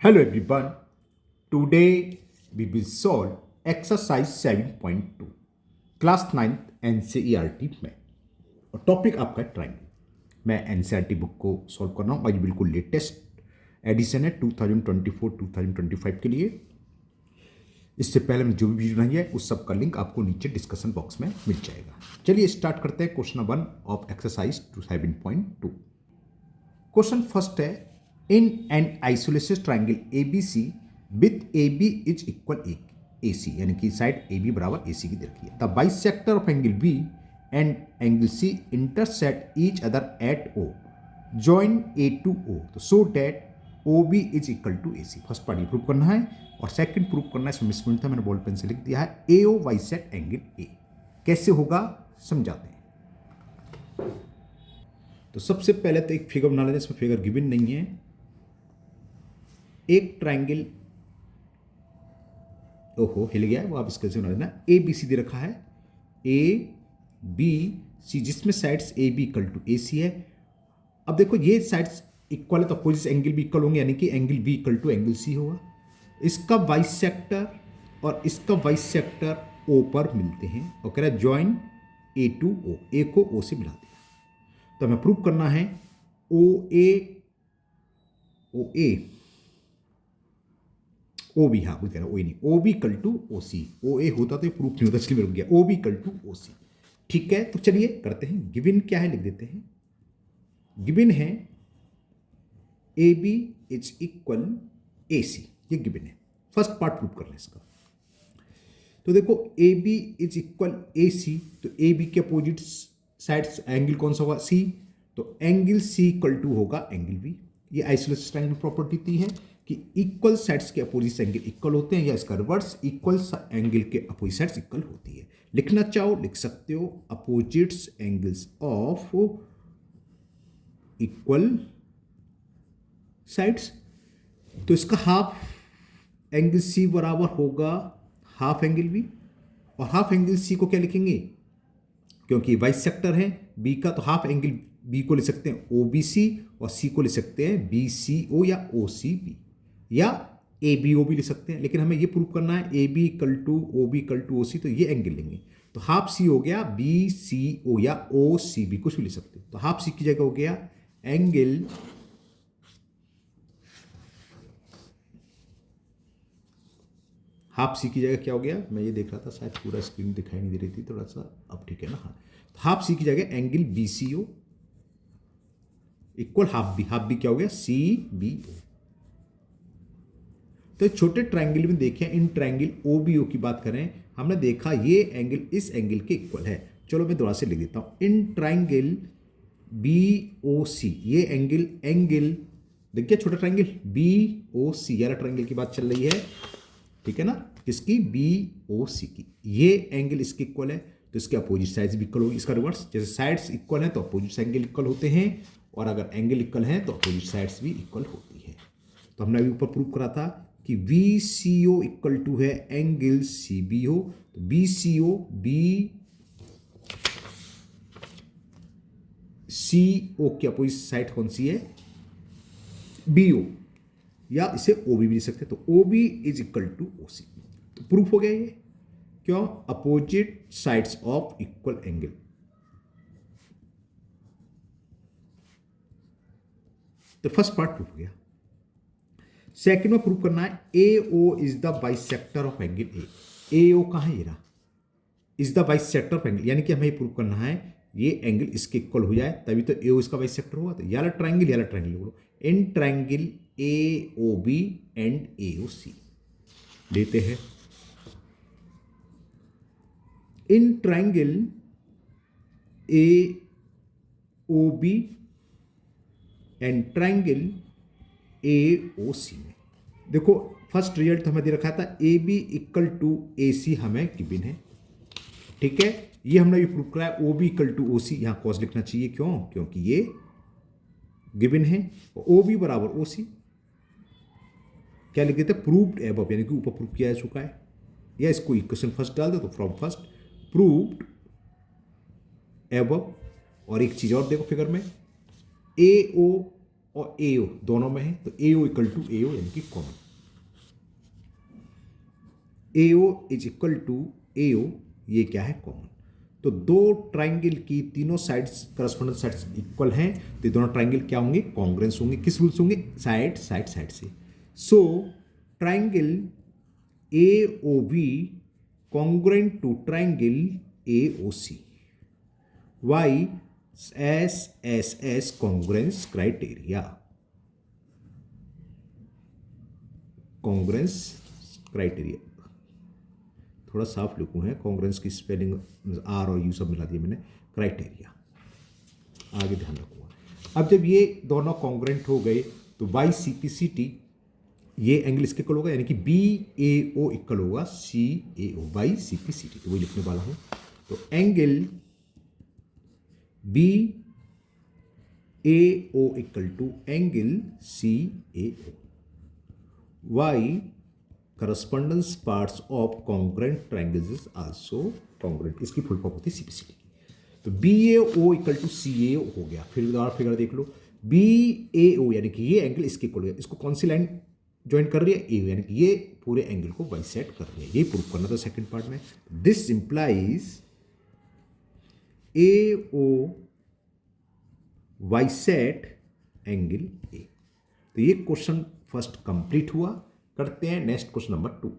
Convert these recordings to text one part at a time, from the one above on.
Hello everyone. Today we will solve exercise 7.2 class 9th NCERT में और topic आपका triangle. मैं एनसीईआरटी बुक को सॉल्व कर रहा हूँ और ये बिल्कुल लेटेस्ट एडिशन है 2024-2025 के लिए। इससे पहले मैंने जो भी वीडियो बनाई है उस सब का लिंक आपको नीचे डिस्कशन बॉक्स में मिल जाएगा। चलिए स्टार्ट करते हैं question 1 of exercise 7.2। Question first है, in an isosceles triangle ABC with AB is equal AC, यानी कि साइड AB बराबर AC की दे रखी है। The bisector of angle B and angle C intersect each other at O, join A to O, तो so that OB is equal to AC। First part ये prove करना है और सेकंड प्रूव करना है, मिसप्रिंट था, मैंने बॉल पेन से लिख दिया है AO बाइसेक्ट एंगल A। कैसे होगा समझाते हैं। तो सबसे पहले तो एक फिगर बना लेते हैं, इसमें फिगर गिवन नहीं है। एक ट्राइंगल, ओहो हिल गया है, वो आप इसके से बना लेना। ए बी सी दे रखा है, ए बी सी, जिसमें sides A B equal to A C है। अब देखो ये साइड्स इक्वल है तो अपोजिट एंगल भी इक्वल होंगे, यानी कि angle B equal to angle C होगा। इसका बाइसेक्टर और इसका बाइसेक्टर ओ पर मिलते हैं और कह रहा है ज्वाइन ए टू ओ, ए को ओ से मिला दिया। तो हमें प्रूव करना है ओ बी, हाँ वो कह रहा है ओ नहीं, O B equal to O C. O A होता तो ये प्रूफ नहीं होता, इसलिए मैं रुक गया। O B equal to O C, ठीक है। तो चलिए करते हैं। गिवन क्या है लिख देते हैं। गिवन है ए बी इज इक्वल ए सी, ये गिवन है। फर्स्ट पार्ट प्रूव करना है इसका। तो देखो ए B is equal A C, तो ए बी के अपोजिट साइड्स एंगल कौन सा होगा, सी, तो एंगल सी इक्वल टू होगा एंगल बी। ये आइसोसेलेस ट्रायंगल प्रॉपर्टी थी है कि इक्वल साइड्स के अपोजिट एंगल इक्वल होते हैं, या इसका रिवर्स इक्वल एंगल के अपोजिट साइड्स इक्वल होती है। लिखना चाहो लिख सकते हो, opposites angles of equal sides. तो इसका हाफ एंगल सी बराबर होगा हाफ एंगल बी, और हाफ एंगल सी को क्या लिखेंगे, क्योंकि बाइसेक्टर है बी का, तो हाफ एंगल बी को ले सकते हैं ओ बी सी, और सी को ले सकते हैं बी सी ओ या ओ सी बी, या ए बी ओ भी ले सकते हैं। लेकिन हमें ये प्रूव करना है A B equal to O B equal to O C, तो ये एंगल लेंगे। तो हाफ सी हो गया बी सी ओ या ओ सी बी, कुछ भी ले सकते हो। तो हाफ सी की जगह हो गया एंगल हाफ सी की जगह क्या हो गया, मैं ये देख रहा था, शायद पूरा स्क्रीन दिखाई नहीं दे रही थी थोड़ा सा, अब ठीक है ना। हाँ, हाफ सी की जगह angle B C O equal half B क्या हो गया सी बी ओ। तो छोटे ट्रायंगल में देखें, in triangle O B O की बात करें, हमने देखा ये एंगल इस एंगल के इक्वल है। चलो मैं दोबारा से लिख देता हूं, इन ट्रायंगल बी ओ सी, ये एंगल देखिए छोटा ट्रायंगल बी ओ सी, यार ट्रायंगल की बात चल रही है, ठीक है ना, किसकी, बी ओ सी की। ये एंगल इसके इक्वल है तो इसके अपोजिट साइड्स भी इक्वल होगी। इसका रिवर्स, जैसे साइड्स इक्वल हैं तो अपोजिट एंगल इक्वल होते हैं, और अगर एंगल इक्वल हैं तो अपोजिट साइड्स भी इक्वल होती है। तो हमने अभी ऊपर प्रूव करा था कि B C O equal to है एंगल सी बी ओ, तो B C O B C ओ की अपोजिट साइड कौन सी है, बी ओ, या इसे ओ बी भी लिख सकते हैं। तो O B is equal to O C, तो प्रूफ हो गया ये। क्यों, opposite sides of equal angle. तो फर्स्ट पार्ट प्रूफ हो गया। सेकंड में प्रूफ करना है A O is the bisector of angle A O कहां है, ये रहा, is the bisector of angle, यानी कि हमें प्रूफ करना है ये एंगल इसके इक्वल हो जाए तभी तो ए ओ इसका बाइसेक्टर होगा। तो याला ट्रायंगल बोलो, in triangle A O B and A O C लेते हैं। In triangle A O B and triangle A O C में देखो फर्स्ट रिजल्ट हमें दे रखा था A B equal to A C, हमें गिवन है, ठीक है। ये हमने भी प्रूव करा है O B equal to O C, यहां कॉस लिखना चाहिए, क्यों, क्योंकि ये गिवन है। ओ बी बराबर ओ सी क्या लिख देते हैं, प्रूव्ड एबव, यानी कि ऊपर प्रूव किया जा चुका है, या इसको इक्वेशन फर्स्ट डाल दो तो फ्रॉम फर्स्ट प्रूव्ड एबव। और एक चीज और देखो फिगर में, ए ओ और ए ओ दोनों में है, तो ए O equal to A O यानी कि common, A O is equal to A O, ये क्या है कॉमन। तो दो ट्राइंगल की तीनों साइड्स करस्पॉन्डेंस साइड्स इक्वल हैं, तो दोनों ट्राइंगल क्या होंगे, कॉन्ग्रेंस होंगे। किस रूल से होंगे, साइड साइड साइड से। So triangle A O B congruent to triangle A O C, by S S S congruence criteria, congruence criteria थोड़ा साफ लिखूँ है, कॉन्ग्रेंस की स्पेलिंग आर और यू सब मिला दिया मैंने, क्राइटेरिया आगे ध्यान रखूँगा। अब जब ये दोनों कॉन्ग्रेंट हो गए तो by C P C T, ये एंगल इसके इक्वल होगा, यानी कि बी ए ओ इक्वल होगा C A O, by C P C T, तो वही लिखने वाला हूँ। तो angle B A O equal to angle C A O, by correspondence parts of congruent triangles is also congruent, इसकी full form होती है सीपीसीटी की। तो B A O equal to C A ओ हो गया। फिर दोबारा फिगर देख लो, बी ए ओ यानी कि ये एंगल इसके इक्वल है, इसको कौन सी लाइन ज्वाइन कर रही है, ए यानी कि ये पूरे एंगल को बाइसेक्ट कर रही है, ये प्रूव करना था सेकंड पार्ट में। This implies A O bisect angle A. तो ये क्वेश्चन फर्स्ट कंप्लीट हुआ। करते हैं नेक्स्ट क्वेश्चन नंबर 2।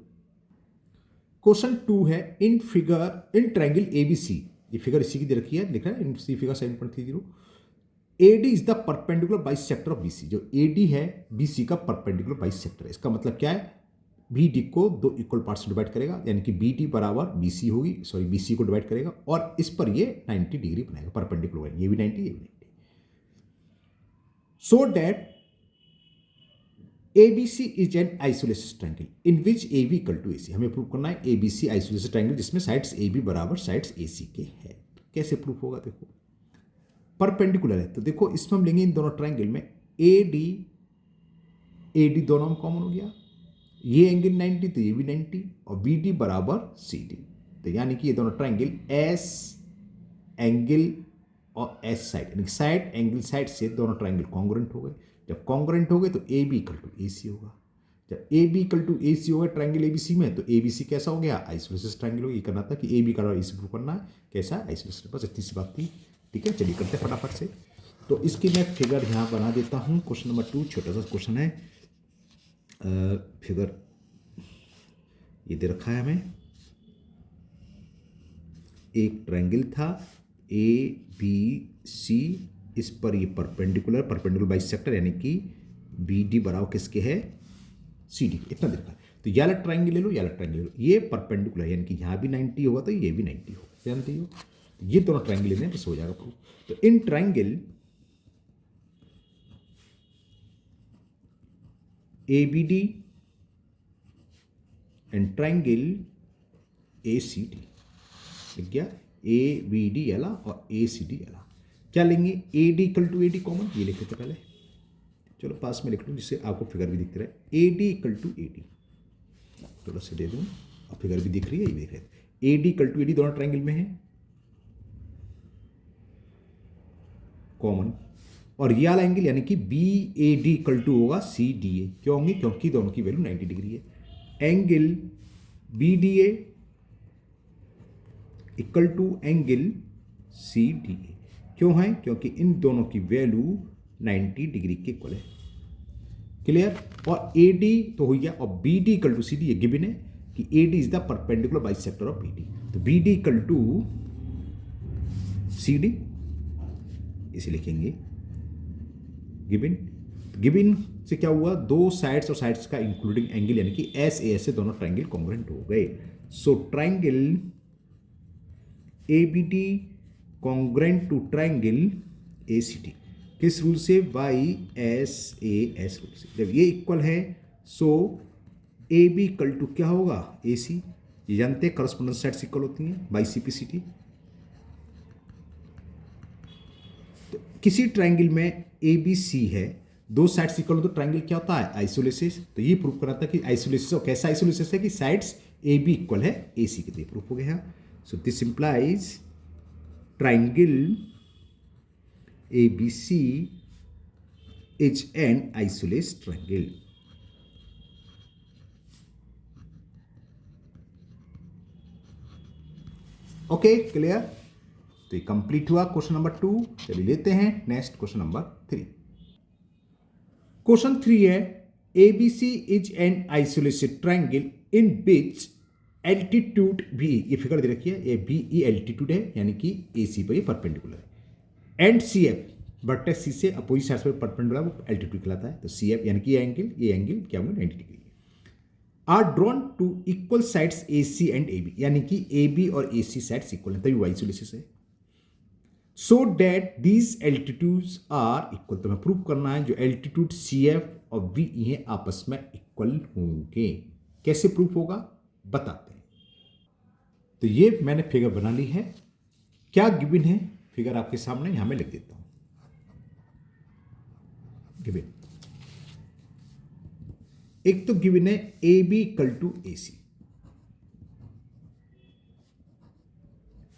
क्वेश्चन 2 है in figure in triangle ABC, ये फिगर इसी की दे रखी है, लिखा है in see figure 7.30, AD is the perpendicular bisector of BC. जो एडी है बीसी का परपेंडिकुलर बाइसेक्टर है, इसका मतलब क्या है, बीडी को दो इक्वल पार्ट्स में डिवाइड करेगा, यानी कि बीडी बराबर बीसी होगी, सॉरी बीसी को डिवाइड करेगा और इस पर ये 90 डिग्री बनाएगा परपेंडिकुलर, ये भी 90 ये भी 90, so that ABC is an isosceles triangle in which AB equal to AC। हमें प्रूव करना है ABC आइसोलेटेड ट्रायंगल जिसमें साइड्स AB बराबर साइड्स AC के है। कैसे प्रूफ होगा, देखो परपेंडिकुलर है, तो देखो इसमें हम लेंगे इन दोनों ट्रायंगल में AD दोनों में कॉमन हो गया, ये एंगल 90 तो ये भी 90 और BD बराबर CD, तो यानी कि ये दोनों ट्रायंगल S एंगल और S साइड, यानी साइड एंगल साइड से दोनों ट्रायंगल कॉन्ग्रुएंट हो गए। जब कॉन्ग्रुएंट हो गए तो AB इक्वल टू AC होगा। जब AB इक्वल टू AC होगा ट्रायंगल ABC में, तो ABC कैसा हो गया, आइसोलेटेड ट्रायंगल हो गया। ये करना था कि AB का AC प्रूव करना है, कैसा आइसोलेटेड, बस इतनी सी बात थी। ठीक है, चलिए करते हैं फटाफट से। तो इसकी मैं फिगर यहाँ बना देता हूँ। क्वेश्चन नंबर 2 छोटा सा क्वेश्चन है, फिगर ये दे रखा है हमें, एक ट्रायंगल था ABC, इस पर ये परपेंडिकुलर बाइसेक्टर यानी कि BD बराबर किसके है, CD, इतना देखा है। तो ये वाला ट्रायंगल ले लो, ये वाला ट्रायंगल ले लो, ये परपेंडिकुलर यानी कि यहाँ भी 90 होगा तो ये भी 90 होगा, जानते हो। तो ये दोनों ट्रायंगल लेने बस हो जाएगा प्रूफ। तो in triangle ABD and triangle ACD, लिख गया ABD वाला और ACD वाला, क्या लेंगे, AD equal to AD common, ये लिख लेते पहले, चलो पास में लिख लूँ जिससे आपको फिगर भी दिखती रहे। AD इक्वल टू AD, थोड़ा सा दे दूँ, अब फिगर भी दिख रही है, ये देख रहे हैं। AD इक्वल टू AD दोनों ट्रायंगल में है कॉमन, और ये वाला एंगल यानी कि BAD इक्वल टू होगा CDA, क्यों होंगे, क्योंकि दोनों की वैल्यू 90 डिग्री है। Angle BDA equal to angle CDA, क्यों है, क्योंकि इन दोनों की वैल्यू 90 डिग्री के इक्वल है। क्लियर। और AD तो हो गया, और BD इक्वल टू CD, ये गिवन है कि AD is the perpendicular bisector of BD, तो BD इक्वल टू CD इसे लिखेंगे गिवन से क्या हुआ, दो साइड्स और साइड्स का इंक्लूडिंग एंगल यानी कि SAS से दोनों ट्रायंगल कॉन्ग्रुएंट हो गए। So triangle ABD congruent to triangle ACD, किस रूल से, YSAS रूल से। जब ये इक्वल है सो AB इक्वल टू क्या होगा, AC, ये जानते हैं करस्पॉन्डेंस साइड्स इक्वल होती हैं बाई CPCT। तो किसी ट्रायंगल में ABC है, दो साइड्स इक्वल हो तो ट्रायंगल क्या होता है, आइसोलेसिस। तो ये प्रूफ करा था कि आइसोलेसिस, और कैसा आइसोलेसिस है कि साइड्स AB इक्वल है AC के, लिए प्रूफ हो गया। So this implies triangle ABC is an isosceles triangle. Okay clear. तो ये कंप्लीट हुआ क्वेश्चन नंबर 2। चलिए लेते हैं नेक्स्ट क्वेश्चन नंबर 3। क्वेश्चन 3 है ABC is an isosceles triangle in which altitude भी, ये फिगर दे रखी है, ये BE एल्टीट्यूड है यानी कि AC पर ये परपेंडिकुलर है, एंड CF वर्टेक्स C से अपोजिट साइड्स पर परपेंडिकुलर वो एल्टीट्यूड कहलाता है। तो CF यानी कि ये एंगल क्या होंगे 90 degree are drawn to equal sides AC and AB, यानी कि AB और AC साइड्स इक्वल है, तभी वो आइसोलेसिस है। So that these altitudes are equal, तो हमें प्रूव करना है जो एल्टीट्यूड CF और BE है आपस में इक्वल होंगे। कैसे प्रूफ होगा बताते हैं। तो ये मैंने फिगर बना ली है। क्या गिवन है फिगर आपके सामने, यहां मैं लिख देता हूं। गिवन एक तो गिवन है AB इक्वल टू AC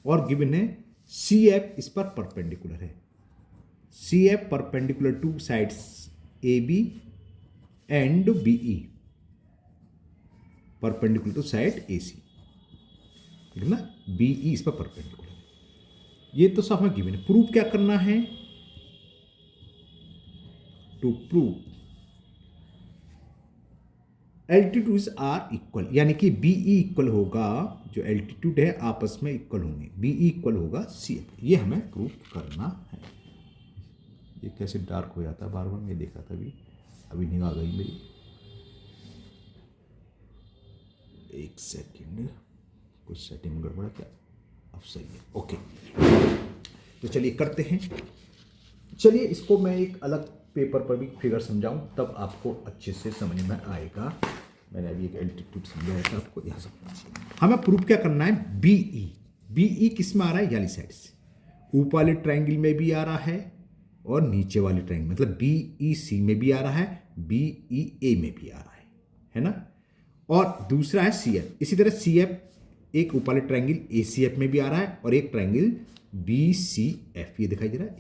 और गिवन है CF इस पर परपेंडिकुलर है। CF perpendicular to sides AB and BE perpendicular to side AC, ठीक है ना। BE इस पर परपेंडिकुलर है। ये तो सब हमें गिवन है। प्रूफ क्या करना है, to prove altitudes are equal, यानी कि BE इक्वल होगा, जो एल्टीट्यूड है आपस में इक्वल होंगे, BE इक्वल होगा CF। ये हमें प्रूफ करना है। ये कैसे डार्क हो जाता है बार बार, मैं देखा था अभी निगाह गई मेरी। एक सेकेंड, कुछ सेटिंग गड़बड़ है क्या, अब सही है। ओके तो चलिए करते हैं। चलिए इसको मैं एक अलग पेपर पर भी फिगर समझाऊं, तब आपको अच्छे से समझ में आएगा। मैंने अभी एक एल्टीट्यूड समझाया था आपको, यहां समझिए। हमें प्रूफ क्या करना है, BE किस में आ रहा है, याली साइड से। ऊपर वाले ट्रायंगल में भी आ रहा है और नीचे वाले ट्रायंगल मतलब BEC में भी आ रहा है, BEA में भी आ रहा है ना। और दूसरा है CF। इसी तरह CF एक ऊपर वाले ट्रायंगल ACF में भी आ रहा है और एक ट्रायंगल BCF, ये दिखाई दे रहा है।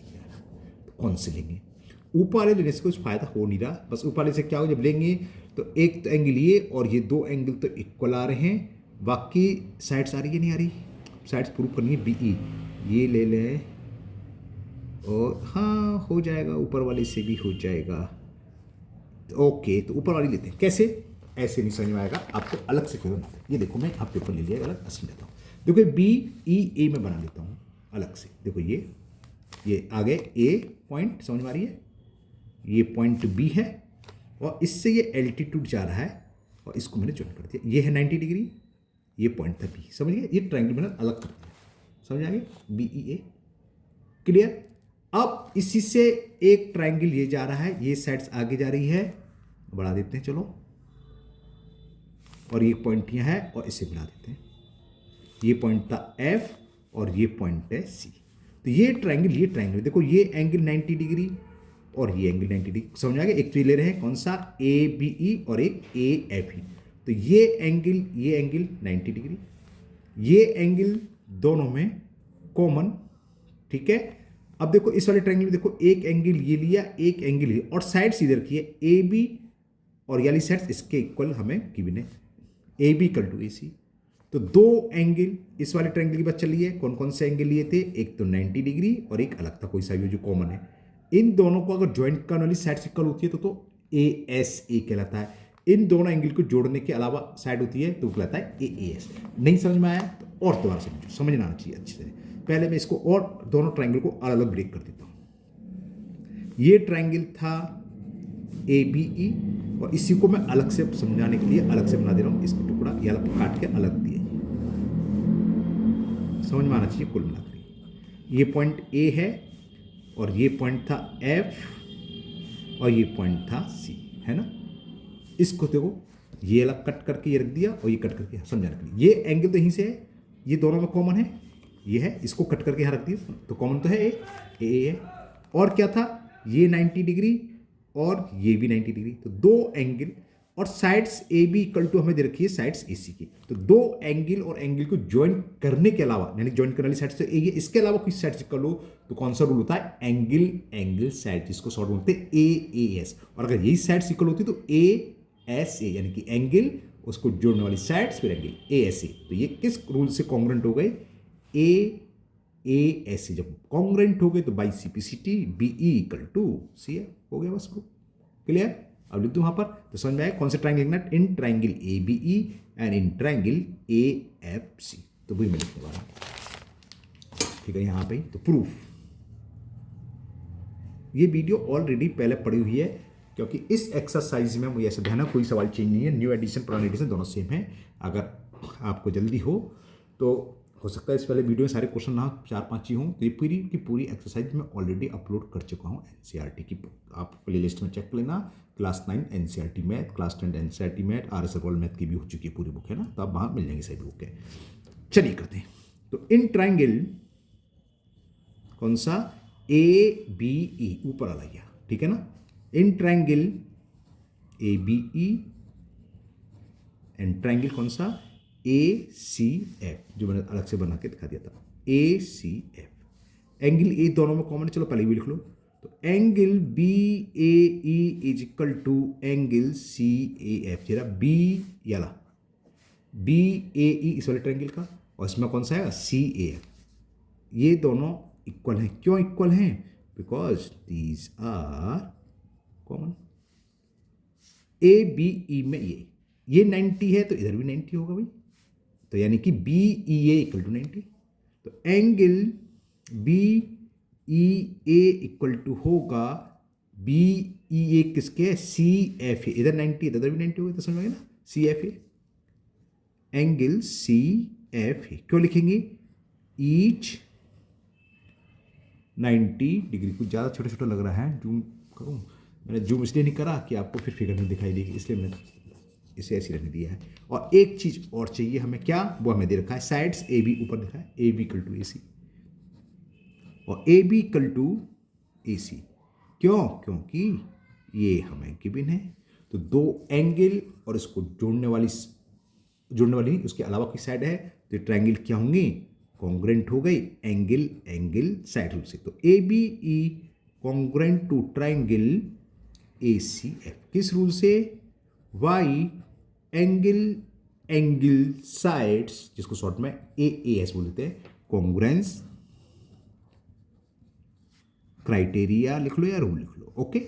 तो कौन से लेंगे, ऊपर वाले लेने से कुछ फायदा हो नहीं रहा। बस ऊपर वाले से क्या हो, जब लेंगे तो एक तो एंगल ये और ये दो एंगल तो इक्वल आ रहे हैं, बाकी साइड्स आ रही है नहीं आ रही, साइड्स प्रूव करनी है। BE ये ले लें और हाँ हो जाएगा, ऊपर वाले से भी हो जाएगा। ओके तो ऊपर वाली लेते हैं। कैसे, ऐसे नहीं समझ में आएगा आपको, अलग से फिगर बनाते हैं। ये देखो मैं आप पेपर ले लिया, अलग असली लेता हूँ। देखो BEA में बना लेता हूँ अलग से। देखो ये आगे A पॉइंट समझ में आ रही है, ये पॉइंट B है और इससे ये एल्टीट्यूड जा रहा है और इसको मैंने ज्वाइन कर दिया। ये है 90 डिग्री, ये पॉइंट था B, समझ गए। ये ट्रायंगल मैंने अलग कर दिया, समझ आ गया, BEA क्लियर। अब इसी से एक ट्रायंगल ये जा रहा है, ये साइड्स आगे जा रही है, बढ़ा देते हैं चलो, और ये पॉइंट यहाँ है और इसे बढ़ा देते हैं। ये पॉइंट था F और ये पॉइंट है C। तो ये ट्रायंगल देखो, ये एंगल 90 डिग्री और ये एंगल 90 डिग्री, समझ आ गया। एक तो ये ले रहे हैं कौन सा, ABE और एक AFE। तो ये एंगल 90 डिग्री, ये एंगल दोनों में कॉमन, ठीक है। अब देखो इस वाले ट्रायंगल में देखो, एक एंगल ये लिया, एक एंगल ये, और साइड्स इधर की है AB और याली साइड्स इसके इक्वल हमें गिवन है, AB इक्वल टू AC। तो दो एंगल इस वाले ट्रायंगल की बात चली है। कौन कौन से एंगल लिए थे, एक तो 90 डिग्री और एक अलग था कोई सा भी जो कॉमन है। इन दोनों को अगर ज्वाइंट करने वाली साइड इक्वल होती है तो ASA कहलाता है। इन दोनों एंगल को जोड़ने के अलावा साइड होती है तो कहलाता है AAS। नहीं समझ में आया तो और दोबारा समझो, समझना आना चाहिए अच्छे से। पहले मैं इसको और दोनों ट्रायंगल को अलग अलग ब्रेक कर देता हूँ। ये ट्रायंगल था ABE और इसी को मैं अलग से समझाने के लिए अलग से बना दे रहा हूँ। इसका टुकड़ा ये अलग काट के अलग दिया, समझ में आना चाहिए कुल मिलाकर। ये पॉइंट A है और ये पॉइंट था F और ये पॉइंट था C, है ना। इसको देखो, ये अलग कट करके ये रख दिया और ये कट करके समझाने के लिए। ये एंगल तो यहीं से है, ये दोनों में कॉमन है, ये है, इसको कट करके यहाँ रख दिया तो कॉमन तो है A है। और क्या था, ये 90 डिग्री और ये भी 90 डिग्री, तो दो एंगल और sides A B equal to हमें दे रखी है साइड्स ए सी की। तो दो एंगल और एंगल को ज्वाइन करने के अलावा, यानी ज्वाइन करने वाली साइड से ए, इसके अलावा कोई साइड कर लो तो कौन सा रूल होता है, एंगल एंगल साइड, जिसको शॉर्ट बोलते हैं ए ए एस। और अगर यही साइड इक्वल होती तो ए एस ए, यानी कि एंगल उसको जोड़ने वाली साइड्स फिर एंगल ए एस ए। तो ये किस रूल से कॉन्ग्रुएंट हो गए, ए ए एस ए। जब कॉन्ग्रुएंट हो गए तो by C P C T B E equal to C है, हो गया बस प्रूफ। क्लियर? अब लिख दूं वहां पर तो समझ में आया कौन से ट्राइंगल लिखना, in triangle A B E and in triangle A F C. तो वही मैं लिखने वाला हूं, ठीक है यहां पे। तो प्रूफ, ये वीडियो ऑलरेडी पहले पड़ी हुई है, क्योंकि इस एक्सरसाइज में मुझे ऐसा ध्यान है कोई सवाल चेंज नहीं है, न्यू एडिशन पुरानी एडिशन दोनों सेम है। अगर आपको जल्दी हो सकता है इस पहले वीडियो में सारे क्वेश्चन ना 4-5 ही हों, तो ये पूरी की पूरी एक्सरसाइज मैं ऑलरेडी अपलोड कर चुका हूँ एनसीईआरटी की। आप प्ले लिस्ट में चेक लेना, class 9 NCERT math, class 10 NCERT math, R S world math की भी हो चुकी है पूरी बुक, है ना, तो आप वहाँ मिल जाएंगे सभी बुक है। चलिए करते हैं। तो इन ट्राइंगल कौन सा, ए बी ई, ऊपर वाला गया, ठीक है ना, in triangle A B E and triangle कौन सा, ए सी एफ, जो मैंने अलग से बना के दिखा दिया था, ए सी एफ। एंगल ए दोनों में कॉमन, चलो पहले भी लिख लो। तो angle B A E is equal to angle C A F. जरा बी याला बी ए ई इस वाले ट्रायंगल का, और इसमें कौन सा है, सी ए एफ। ये दोनों इक्वल हैं। क्यों इक्वल हैं, because these are common. A B E में ये 90 है तो इधर भी 90 होगा भाई, तो यानी कि B E A equal to 90। तो angle B E A equal to होगा, बी ई ए किसके, सी एफ ए, इधर 90 इधर भी 90 होगा, तो समझ में ना, C F A, angle C F A. क्यों लिखेंगे, ईच 90 डिग्री। कुछ ज़्यादा छोटा छोटा लग रहा है, जूम करूँ, मैंने जूम इसलिए नहीं करा कि आपको फिर फिगर में दिखाई देगी, इसलिए मैंने इसे ऐसे रखने दिया है। और एक चीज और चाहिए हमें, क्या, वो हमें दे रखा है साइड्स ए बी, ऊपर दिखा है A B equal to A सी, और ए बी इक्वल टू ए सी। क्यों, क्योंकि ये हमें गिवन है। तो दो एंगल और इसको जोड़ने वाली उसके अलावा कोई साइड है, तो ट्रायंगल क्या होंगे, कॉन्ग्रुएंट हो गई एंगल एंगल साइड रूल से। तो A B E congruent to triangle A C F, किस रूल से, वाई एंगल एंगल साइड्स, जिसको शॉर्ट में ए एस बोलते हैं, कॉन्ग्रुएंस क्राइटेरिया लिख लो या रूल लिख लो। ओके,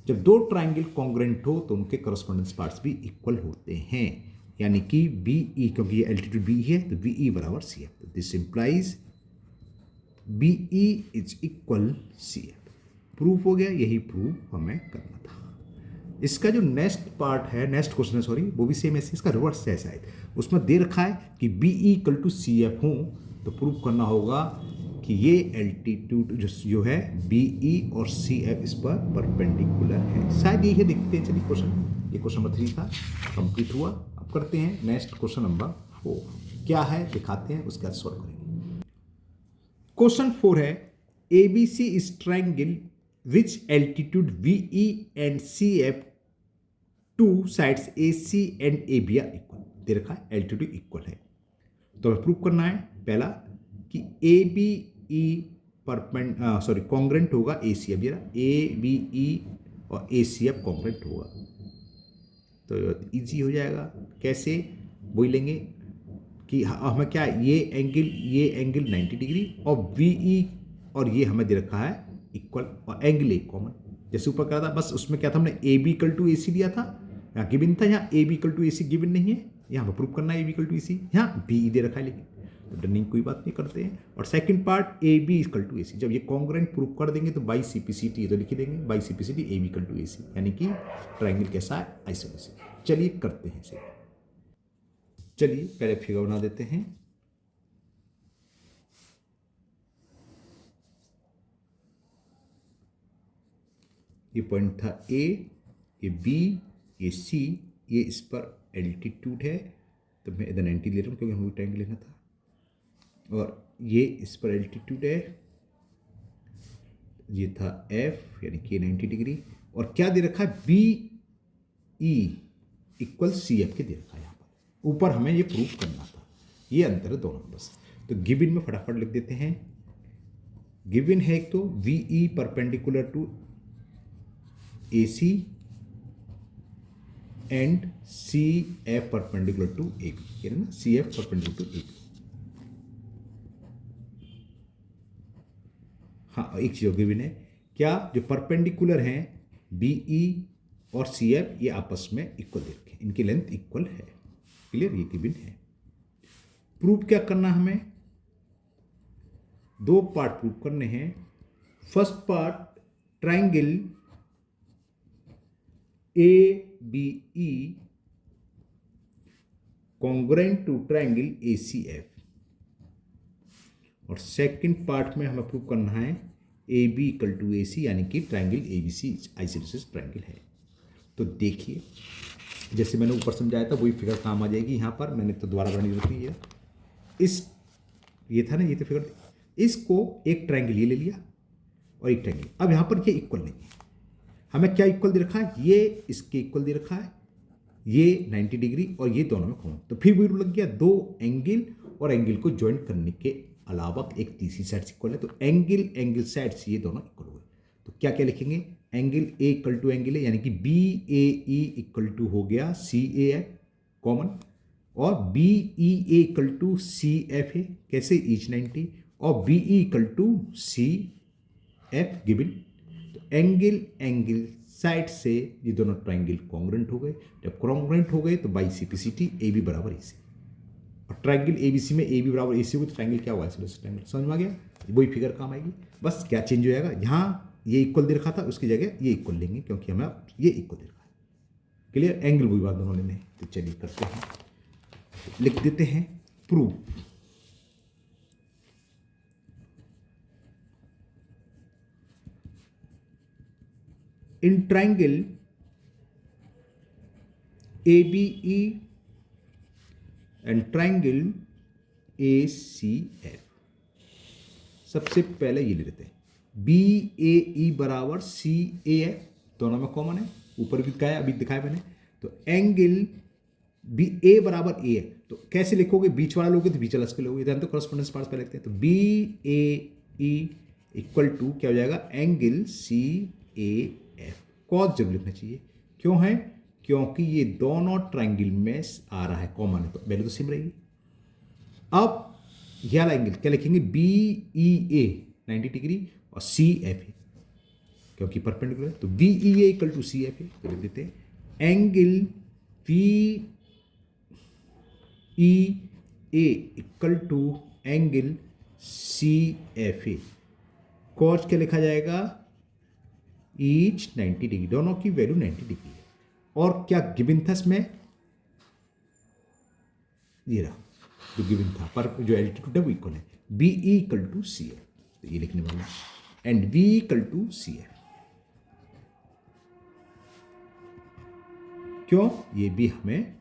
जब दो ट्राइंगल कॉन्ग्रुएंट हो तो उनके करस्पॉन्डेंस पार्ट्स भी इक्वल होते हैं, यानी कि बी ई, क्योंकि ये एल्टीट्यूड बी है तो बी ई बराबर C F. This implies B E is equal C F. Proof हो गया, यही प्रूफ हमें करना था। इसका जो नेक्स्ट पार्ट है, नेक्स्ट क्वेश्चन है सॉरी, वो भी सेम ऐसे, इसका रिवर्स है शायद, उसमें दे रखा है कि B E equal to C F हो, तो प्रूफ करना होगा कि ये एल्टीट्यूड जो है बी ई और सी एफ इस पर परपेंडिकुलर है। शायद यही है, देखते हैं। चलिए क्वेश्चन, ये क्वेश्चन नंबर 3 था, कंप्लीट हुआ। अब करते हैं नेक्स्ट क्वेश्चन नंबर 4, क्या है दिखाते हैं, उसके बाद सॉल्व करेंगे। क्वेश्चन 4 है, A B C is triangle which altitude B E and C F to sides A C and A B are equal. दे रखा है एल्टीट्यूड इक्वल है, तो हमें प्रूव करना है पहला कि ए बी ई कॉन्ग्रुएंट होगा ए सी एफ, ए बी ई और ए सी एफ कॉन्ग्रुएंट होगा, तो इजी हो जाएगा। कैसे, वही लेंगे कि हमें क्या, ये एंगल 90 डिग्री और वी ई और ये हमें दे रखा है इक्वल, और एंगल एक कॉमन, जैसे ऊपर करा था, बस उसमें क्या था, हमने A B equal to A C लिया था, यहाँ गिवन था, यहाँ A B equal to A C given नहीं है, यहाँ पर प्रूव करना है A B equal to A C, यहाँ बी ई दे रखा है, लेकिन तो डरने की कोई बात नहीं, करते हैं। और second part A B equal to A C, जब ये कॉन्ग्रुएंट प्रूव कर देंगे तो by C P C T, तो लिख देंगे by C P C T A B equal to A C, यानी कि ट्राइंगल कैसा है, आइसोमेट्रिक। चलिए करते हैं इसे, चलिए पहले फिगर बना देते हैं। ये पॉइंट था ए, ये बी, ये सी, ये इस पर एल्टीट्यूड है, तो मैं इधर 90 ले रहा हूँ क्योंकि हमें ट्रायंगल लेना था, और ये इस पर एल्टीट्यूड है, ये था एफ, यानी कि 90 डिग्री, और क्या दे रखा है B E, equal C F के दे रखा है यहाँ पर। ऊपर हमें ये प्रूफ करना था, ये अंतर है दोनों में बस। तो गिवन में फटाफट लिख देते हैं। गिवन है एक तो B E perpendicular to A C and C F perpendicular to A B, ना C F perpendicular to A B. हाँ, एक चीज गिवन है क्या, जो परपेंडिकुलर हैं बी ई और सी एफ ये आपस में इक्वल दे रखे हैं, इनकी लेंथ इक्वल है। क्लियर, ये गिवन है। प्रूफ क्या करना हमें, दो पार्ट प्रूफ करने हैं। First part, triangle A B E congruent to triangle A C F, और सेकंड पार्ट में हमें प्रूव करना है A B equal to A C, यानी कि triangle A B C isosceles triangle है। तो देखिए, जैसे मैंने ऊपर समझाया था वही फिगर काम आ जाएगी यहाँ पर। मैंने तो दोबारा बनानी रखी है, इस ये था ना, ये तो फिगर, इसको एक ट्राइंगल ये ले लिया और एक ट्राइंगल। अब यहाँ पर ये इक्वल नहीं है, हमें क्या इक्वल दे रखा है, ये इसके इक्वल दे रखा है, ये 90 डिग्री और ये दोनों में कॉमन। तो फिर भी लग गया दो एंगल, और एंगल को ज्वाइन करने के अलावा एक तीसरी साइड से इक्वल है। तो एंगल साइड से ये दोनों इक्वल हो गए। तो क्या क्या लिखेंगे, angle A equal to angle है, यानी कि B A E equal to हो गया सी ए एफ कॉमन, और B E A equal to C F है, कैसे ईच 90, और B E equal to C F given. तो एंगल साइड से ये दोनों ट्राइंगल कॉन्ग्रुएंट हो गए। जब कॉन्ग्रुएंट हो गए तो बाई सिम्प्लिसिटी ए बी बराबर ए सी, और ट्राइंगल ए बी सी में ए बी बराबर ए सी हो तो ट्राइंगल क्या हुआ, आइसोसेलेस ट्राइंगल। समझ में आ गया, वही फिगर काम आएगी। बस क्या चेंज हो जाएगा, यहाँ ये इक्वल दे रखा था, उसकी जगह ये इक्वल लेंगे, क्योंकि हमें ये इक्वल दे रखा है। क्लियर, एंगल वही बात दोनों लेने हैं। तो चलिए करते हैं, लिख देते हैं proof. In triangle A B E and triangle A C F, सबसे पहले ये ले लेते हैं बी ए ई बराबर सी ए एफ, दोनों में कॉमन है, ऊपर भी दिखाया अभी दिखाया मैंने। तो एंगल बी ए बराबर ए है, तो कैसे लिखोगे, बीच वाला लोगे तो बीच वाला इसके लोगे, इधर तो कॉरेस्पॉन्डेंस पार्ट्स पहले लिखते हैं। तो B A E equal to क्या हो जाएगा, angle C A F. Cause जरूर लिखना चाहिए, क्यों है, क्योंकि ये दोनों ट्राइंगल में आ रहा है, कॉमन है, तो वैल्यू तो सेम रहेगी। अब ये वाला एंगल क्या लिखेंगे, बी ई ए 90 डिग्री और सी एफ है, क्योंकि परपेंडिकुलर, तो B E A equal to C F है। तो लिख देते हैं angle B E A equal to angle C F A. Cause क्या लिखा जाएगा, ईच 90 डिग्री, दोनों की वैल्यू 90 डिग्री है। और क्या गिवन था इसमें, ये रहा जो गिवन था, पर जो एल्टीट्यूड है वो इक्वल है, B E equal to C F, तो ये लिखने वाला and V equal to C F. क्यों, ये भी हमें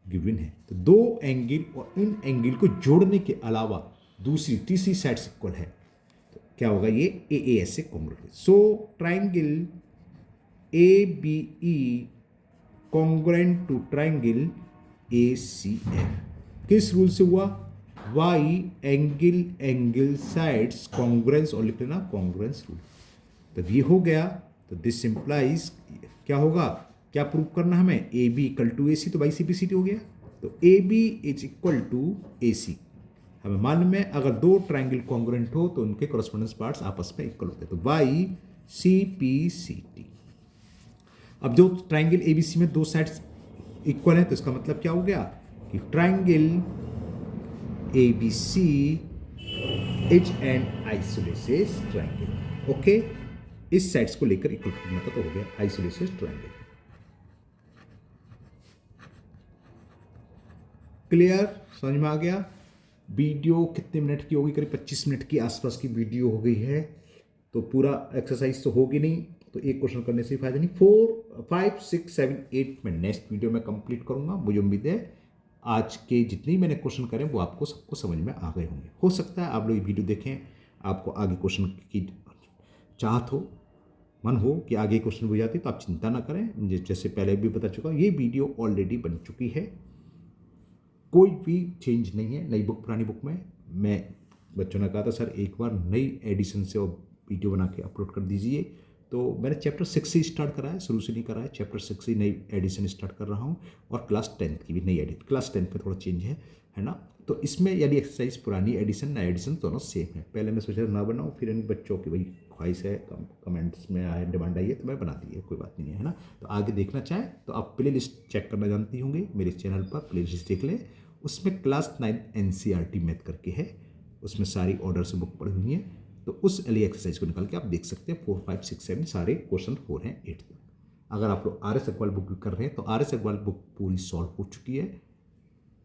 गिवन है। तो दो एंगल और इन एंगल को जोड़ने के अलावा दूसरी तीसरी साइड से इक्वल है, तो क्या होगा, ये ए एस से कॉन्ग्रुएंट है। So triangle A B E congruent to triangle A C F किस रूल से हुआ, वाई एंगल साइड्स कॉन्ग्रुएंस, और लिख लेना कॉन्ग्रुएंस रूल। तो ये हो गया। तो दिस इंप्लाइज क्या होगा, क्या प्रूव करना हमें, A B equal to A C, तो बाई सिम्प्लिसिटी हो गया। तो A B is equal to A C, हमें मालूम है अगर दो ट्राइंगल कॉन्ग्रुएंट हो तो उनके कॉरेस्पॉन्डेंस पार्ट्स आपस में इक्वल होते हैं। तो by C P C T. अब जो ट्राइंगल ए बी सी में दो साइड्स इक्वल है, तो इसका मतलब क्या हो गया कि triangle A B C is an isosceles triangle. Okay, इस साइड्स को लेकर इक्वल करना था, तो हो गया आइसोसेलेस ट्राइंगल। क्लियर, समझ में आ गया। वीडियो कितने मिनट की होगी, करीब 25 मिनट की आसपास की वीडियो हो गई है। तो पूरा एक्सरसाइज तो होगी नहीं, तो एक क्वेश्चन करने से फायदा नहीं। 4, 5, 6, 7, 8 में नेक्स्ट वीडियो में कंप्लीट करूंगा। मुझे उम्मीद है आज के जितने मैंने क्वेश्चन करे वो आपको सबको समझ में आ गए होंगे। हो सकता है आप लोग ये वीडियो देखें, आपको आगे क्वेश्चन की चाहत हो, मन हो कि आगे क्वेश्चन हो जाते तो आप चिंता ना करें, जैसे पहले भी बता चुका, ये वीडियो ऑलरेडी बन चुकी है, कोई भी चेंज नहीं है नई बुक पुरानी बुक में। मैं बच्चों ने कहा था सर एक बार नई एडिशन से और वीडियो बना के अपलोड कर दीजिए, तो मैंने चैप्टर 6 से स्टार्ट करा है, शुरू से नहीं करा है, चैप्टर 6 से नई एडिशन स्टार्ट कर रहा हूँ, और क्लास 10 की भी नई एडिशन, क्लास 10 में थोड़ा चेंज है ना। तो इसमें यदि एक्सरसाइज पुरानी एडिशन नया एडिशन दोनों सेम है, पहले मैं सोचा ना बनाऊँ, फिर इन बच्चों की भाई ख्वाहिश है, कमेंट्स में आए, डिमांड आई है, तो मैं बना दी है, कोई बात नहीं है ना। तो आगे देखना चाहें तो आप प्ले लिस्ट चेक करना जानती होंगे, मेरे चैनल पर प्ले लिस्ट देख लें, उसमें क्लास 9 NCERT मैथ करके है, उसमें सारी ऑर्डर से बुक पड़ी हुई हैं, तो उस वाली एक्सरसाइज को निकाल के आप देख सकते हैं। 4, 5, 6, 7 सारे क्वेश्चन 4 हैं 8 तक। अगर आप लोग RS अग्रवाल बुक भी कर रहे हैं तो RS अग्रवाल बुक पूरी सॉल्व हो चुकी है,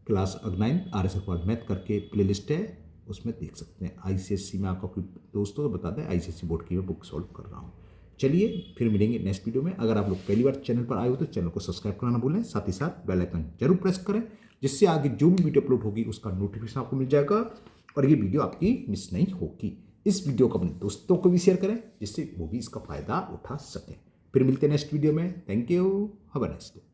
क्लास 9 RS अग्रवाल मैथ करके प्लेलिस्ट है, उसमें देख सकते हैं। ICSE में आपका कोई दोस्तों को बता दें, ICSE बोर्ड की मैं बुक सॉल्व कर रहा हूँ। चलिए फिर मिलेंगे नेक्स्ट वीडियो में। अगर आप लोग पहली बार चैनल पर आए हो तो चैनल को सब्सक्राइब करना ना भूलें, साथ ही साथ बेल आइकन जरूर प्रेस करें, जिससे आगे जो भी वीडियो अपलोड होगी उसका नोटिफिकेशन आपको मिल जाएगा और ये वीडियो आपकी मिस नहीं होगी। इस वीडियो को अपने दोस्तों को भी शेयर करें, जिससे वो भी इसका फायदा उठा सकें। फिर मिलते हैं नेक्स्ट वीडियो में। Thank you, have a nice day.